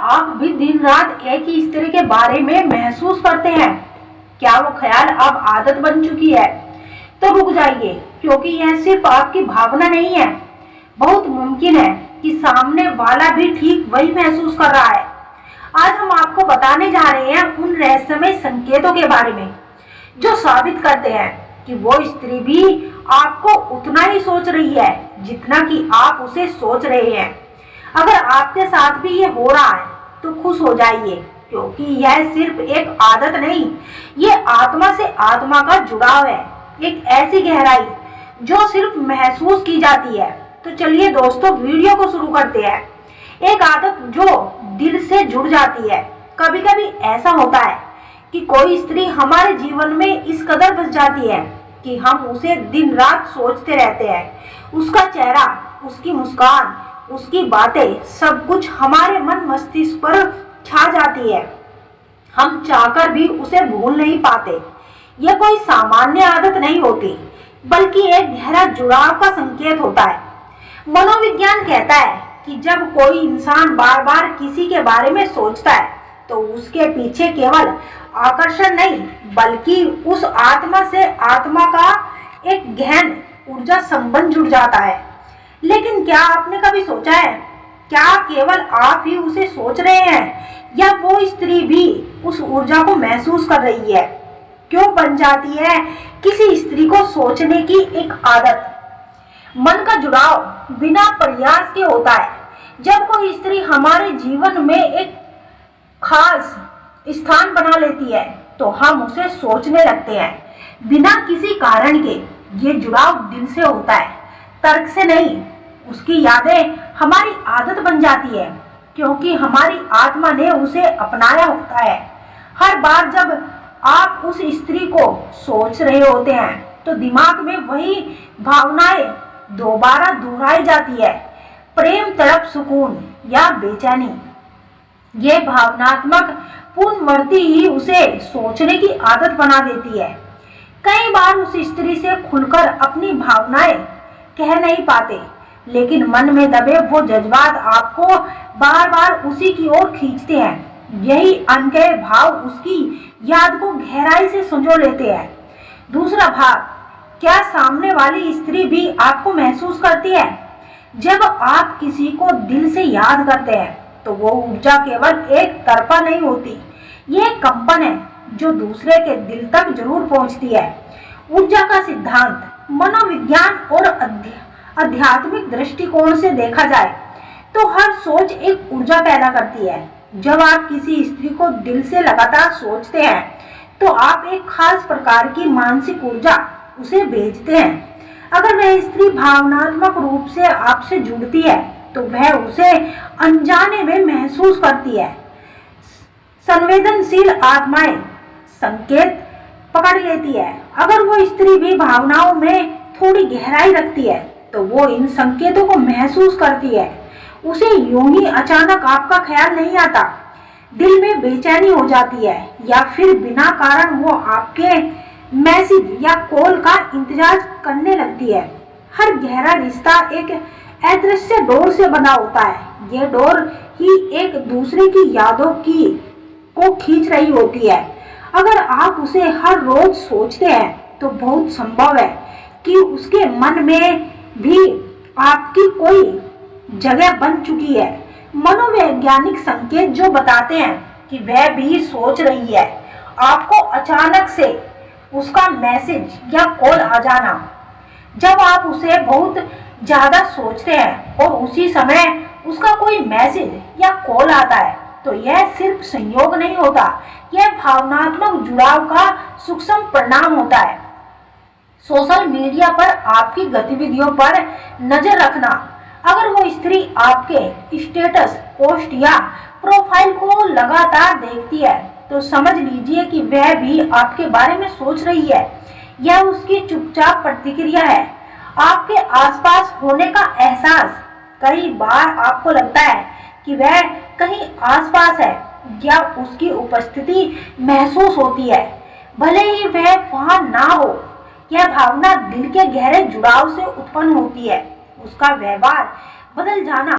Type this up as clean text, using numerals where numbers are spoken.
आप भी दिन रात एक ही स्त्री के बारे में महसूस करते हैं? क्या वो ख्याल अब आदत बन चुकी है? तो रुक जाइए, क्योंकि यह सिर्फ आपकी भावना नहीं है। बहुत मुमकिन है कि सामने वाला भी ठीक वही महसूस कर रहा है। आज हम आपको बताने जा रहे हैं उन रहस्यमय संकेतों के बारे में जो साबित करते हैं कि वो स्त्री भी आपको उतना ही सोच रही है जितना कि आप उसे सोच रहे हैं। अगर आपके साथ भी ये हो रहा है तो खुश हो जाइए, क्योंकि यह सिर्फ एक आदत नहीं, ये आत्मा से आत्मा का जुड़ाव है, एक ऐसी गहराई जो सिर्फ महसूस की जाती है। तो चलिए दोस्तों, वीडियो को शुरू करते हैं। एक आदत जो दिल से जुड़ जाती है। कभी कभी ऐसा होता है कि कोई स्त्री हमारे जीवन में इस कदर बस जाती है कि हम उसे दिन रात सोचते रहते हैं। उसका चेहरा, उसकी मुस्कान, उसकी बातें, सब कुछ हमारे मन मस्तिष्क पर छा जाती है। हम चाहकर भी उसे भूल नहीं पाते। यह कोई सामान्य आदत नहीं होती, बल्कि एक गहरा जुड़ाव का संकेत होता है। मनोविज्ञान कहता है कि जब कोई इंसान बार बार किसी के बारे में सोचता है तो उसके पीछे केवल आकर्षण नहीं, बल्कि उस आत्मा से आत्मा का एक गहन ऊर्जा संबंध जुड़ जाता है। लेकिन क्या आपने कभी सोचा है, क्या केवल आप ही उसे सोच रहे हैं या वो स्त्री भी उस ऊर्जा को महसूस कर रही है? क्यों बन जाती है किसी स्त्री को सोचने की एक आदत? मन का जुड़ाव बिना प्रयास के होता है। जब कोई स्त्री हमारे जीवन में एक खास स्थान बना लेती है तो हम उसे सोचने लगते हैं, बिना किसी कारण के। ये जुड़ाव दिल से होता है, तर्क से नहीं। उसकी यादें हमारी आदत बन जाती है, क्योंकि हमारी आत्मा ने उसे अपनाया होता है। हर बार जब आप उस स्त्री को सोच रहे होते हैं तो दिमाग में वही भावनाएं दोबारा दोहराई जाती है। प्रेम, तड़प, सुकून या बेचैनी। ये भावनात्मक पुनर्वृत्ति ही उसे सोचने की आदत बना देती है। कई बार उस स्त्री से खुलकर अपनी भावनाएं कह नहीं पाते, लेकिन मन में दबे वो जज्बात आपको बार बार उसी की ओर खींचते हैं। यही अनकहे भाव उसकी याद को गहराई से संजो लेते हैं। दूसरा भाग, क्या सामने वाली स्त्री भी आपको महसूस करती है? जब आप किसी को दिल से याद करते हैं तो वो ऊर्जा केवल एक तरफा नहीं होती, ये एक कंपन है जो दूसरे के दिल तक जरूर पहुंचती है। ऊर्जा का सिद्धांत मनोविज्ञान और आध्यात्मिक दृष्टिकोण से देखा जाए तो हर सोच एक ऊर्जा पैदा करती है। जब आप किसी स्त्री को दिल से लगातार सोचते हैं तो आप एक खास प्रकार की मानसिक ऊर्जा उसे भेजते हैं। अगर वह स्त्री भावनात्मक रूप से आपसे जुड़ती है तो वह उसे अनजाने में महसूस करती है। संवेदनशील आत्माएं संकेत पकड़ लेती है। अगर वो स्त्री भी भावनाओं में थोड़ी गहराई रखती है तो वो इन संकेतों को महसूस करती है। उसे यूं ही अचानक आपका ख्याल नहीं आता, दिल में बेचैनी हो जाती है, या फिर बिना कारण वो आपके मैसेज या कॉल का इंतजार करने लगती है। हर गहरा रिश्ता एक अदृश्य डोर से बना होता है। ये डोर ही एक दूसरे की यादों को खींच रही होती है। अगर आप उसे हर रोज सोचते हैं तो बहुत संभव है कि उसके मन में भी आपकी कोई जगह बन चुकी है। मनोवैज्ञानिक संकेत जो बताते हैं कि वह भी सोच रही है। आपको अचानक से उसका मैसेज या कॉल आ जाना, जब आप उसे बहुत ज्यादा सोचते हैं और उसी समय उसका कोई मैसेज या कॉल आता है, तो यह सिर्फ संयोग नहीं होता, यह भावनात्मक जुड़ाव का सूक्ष्म परिणाम होता है। सोशल मीडिया पर आपकी गतिविधियों पर नजर रखना। अगर वो स्त्री आपके स्टेटस, पोस्ट या प्रोफाइल को लगातार देखती है तो समझ लीजिए कि वह भी आपके बारे में सोच रही है। यह उसकी चुपचाप प्रतिक्रिया है। आपके आसपास होने का एहसास। कई बार आपको लगता है कि वह कहीं आसपास है या उसकी उपस्थिति महसूस होती है, भले ही वह वहां ना हो। यह भावना दिल के गहरे जुड़ाव से उत्पन्न होती है। उसका व्यवहार बदल जाना